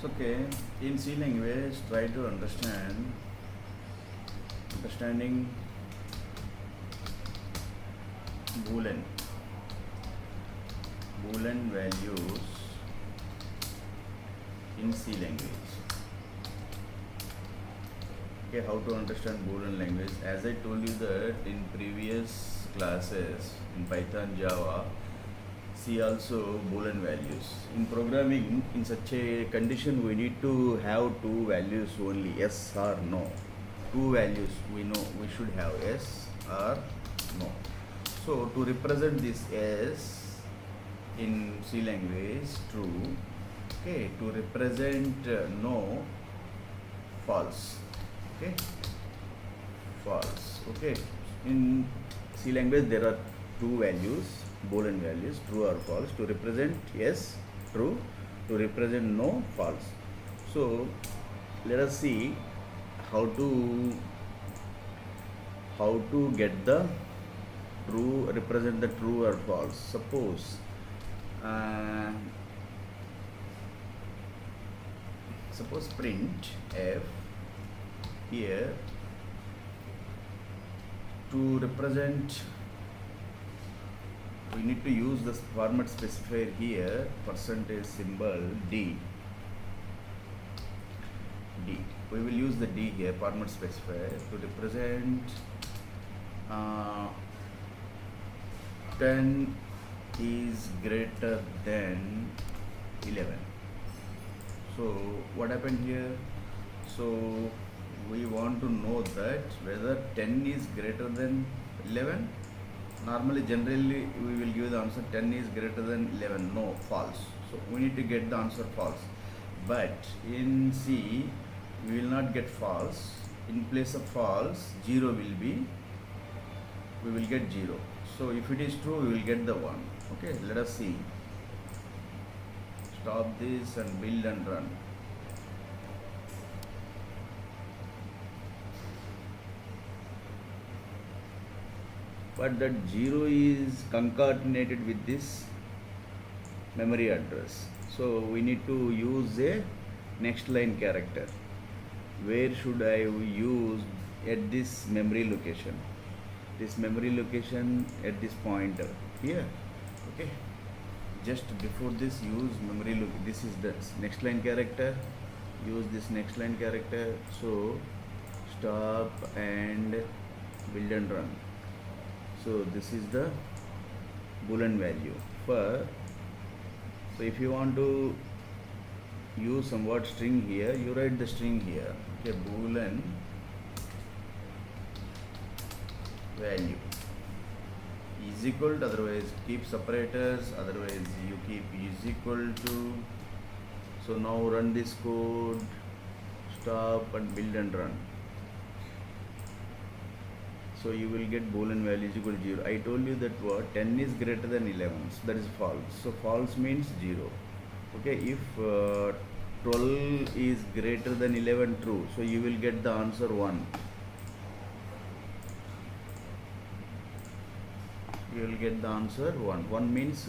So, okay, in C language, try to understanding Boolean values in C language. Okay, how to understand Boolean language? As I told you that in previous classes in Python, Java, see also Boolean values. In programming, in such a condition, we need to have two values only, yes or no. Two values we know we should have, yes or no. So to represent this yes in C language, true. Okay, to represent no, false. Okay, false. Okay, in C language there are two values, Boolean values, true or false. To represent yes, true. To represent no, false. So let us see how to get the true, represent the true or false. Suppose print f here to represent, we need to use the format specifier here, percentage symbol d. We will use the d here, format specifier, to represent 10 is greater than 11. So what happened here? So we want to know that whether 10 is greater than 11. Normally, generally, we will give the answer 10 is greater than 11. No, false. So we need to get the answer false. But in C, we will not get false. In place of false, 0 will be, we will get 0. So if it is true, we will get the 1. Okay, let us see. Stop this and build and run. But that 0 is concatenated with this memory address. So we need to use a next line character. Where should I use? At this memory location. This memory location at this pointer here. Okay. Just before this, use memory look. This is the next line character. Use this next line character. So stop and build and run. So this is the Boolean value for. So if you want to use some word string here, you write the string here. Okay, Boolean value is equal to, otherwise keep separators, otherwise you keep is equal to. So now run this code, stop and build and run. So you will get Boolean value is equal to 0. I told you that what 10 is greater than 11, so that is false. So false means 0. Okay, if 12 is greater than 11, true. So you will get the answer 1. You will get the answer 1. 1 means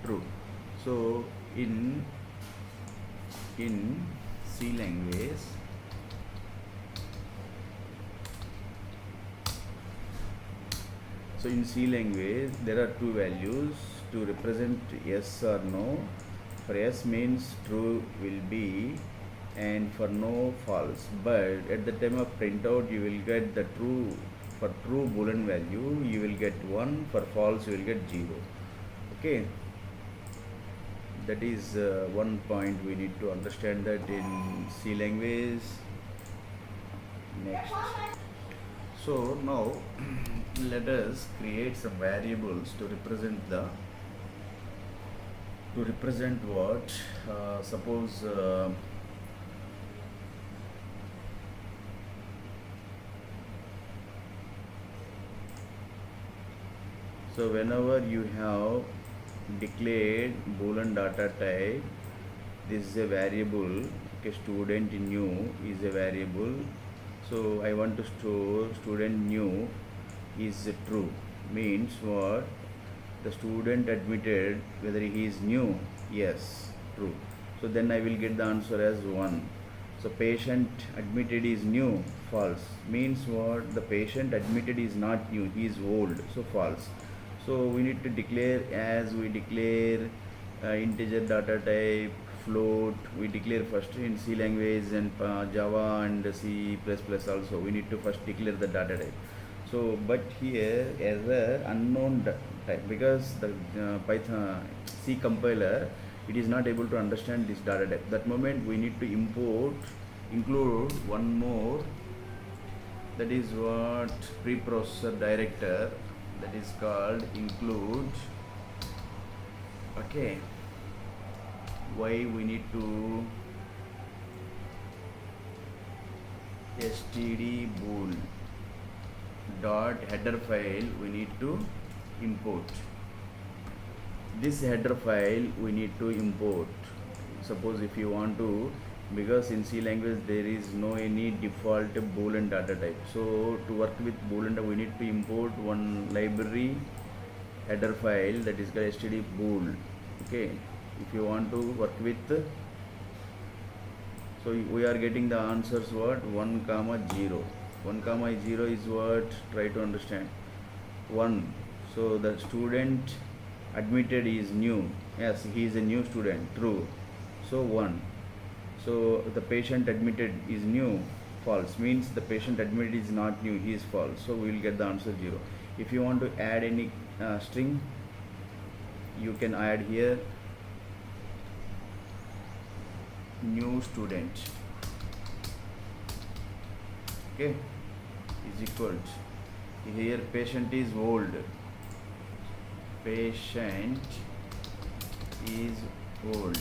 true. So in C language, so in C language there are two values to represent yes or no. For yes means true will be, and for no, false. But at the time of printout, you will get the true. For true Boolean value, you will get 1. For false, you will get 0. Okay. That is one point we need to understand that in C language. Next. So now let us create some variables to represent what? Suppose so whenever you have declared Boolean data type, this is a variable. Okay, student new is a variable. So I want to store student new is true. Means what? The student admitted, whether he is new, yes, true. So then I will get the answer as 1. So patient admitted is new, false. Means what? The patient admitted is not new, he is old, so false. So we need to declare, as we declare integer data type, float, we declare first in C language and Java and C++ also. We need to first declare the data type. So but here error unknown type, because the Python C compiler, it is not able to understand this data type. That moment we need to include one more, that is what preprocessor director, that is called include. Okay, why we need to std bool dot header file, we need to import this header file, we need to import. Suppose if you want to, because in C language there is no any default Boolean data type, so to work with Boolean we need to import one library header file, that is called std bool. Okay, if you want to work with, so we are getting the answers what? 1 comma 0. 1 comma 0 is what? Try to understand. 1. So the student admitted is new. Yes, he is a new student. True. So 1. So the patient admitted is new. False. Means the patient admitted is not new. He is false. So we will get the answer 0. If you want to add any string, you can add here new student. Okay, is equal to, here patient is old. Patient is old.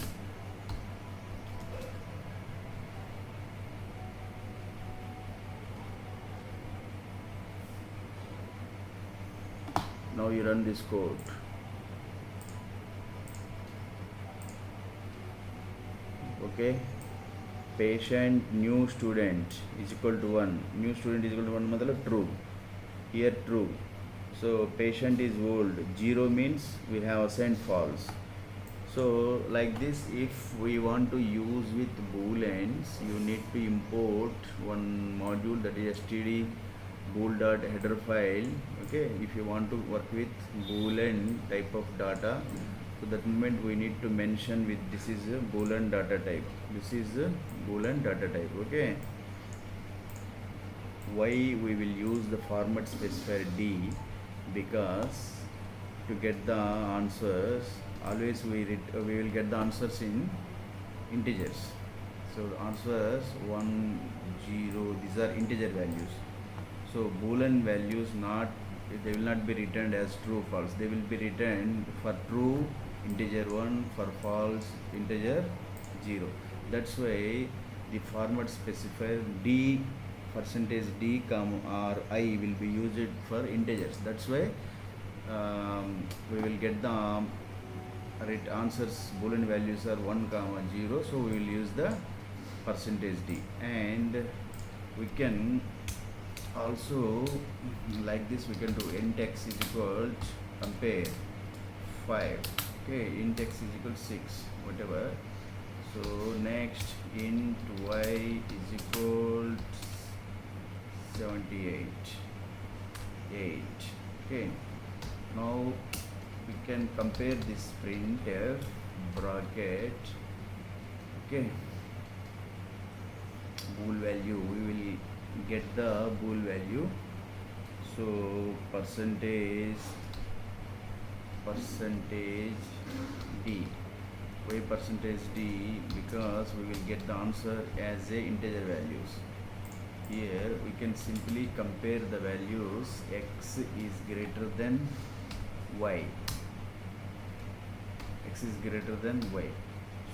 Now you run this code. Okay, patient new student is equal to 1. New student is equal to 1 matlab true. Here true. So patient is old. 0 means we have assigned false. So like this, if we want to use with booleans, you need to import one module, that is std bool.header file. Okay, if you want to work with boolean type of data, so that moment we need to mention with this is a Boolean data type. This is a Boolean data type. Okay. Why we will use the format specifier D? Because to get the answers, always we will get the answers in integers. So the answers 1, 0, these are integer values. So Boolean values they will not be returned as true, false. They will be returned for true integer 1, for false integer 0. That's why the format specifier D, %D, or I will be used for integers. That's why we will get the answers, Boolean values are 1, 0. So we will use the %D, and we can also like this, we can do int x is equal to compare 5. Okay, int x is equal to 6, whatever. So next int y is equal to 78, 8. Okay, now we can compare this printf bracket. Okay, bool value, we will get the bool value. So percentage D. Why %D? Because we will get the answer as a integer values. Here we can simply compare the values. X is greater than y. X is greater than y.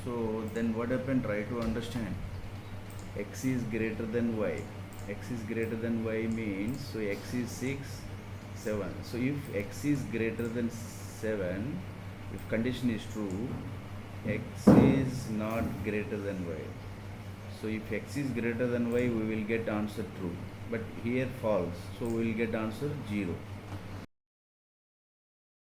So then what happened? Try to understand. X is greater than y. X is greater than y means, so x is 6, 7. So if x is greater than 7, if condition is true, x is not greater than y. So if x is greater than y, we will get answer true. But here false, so we will get answer 0.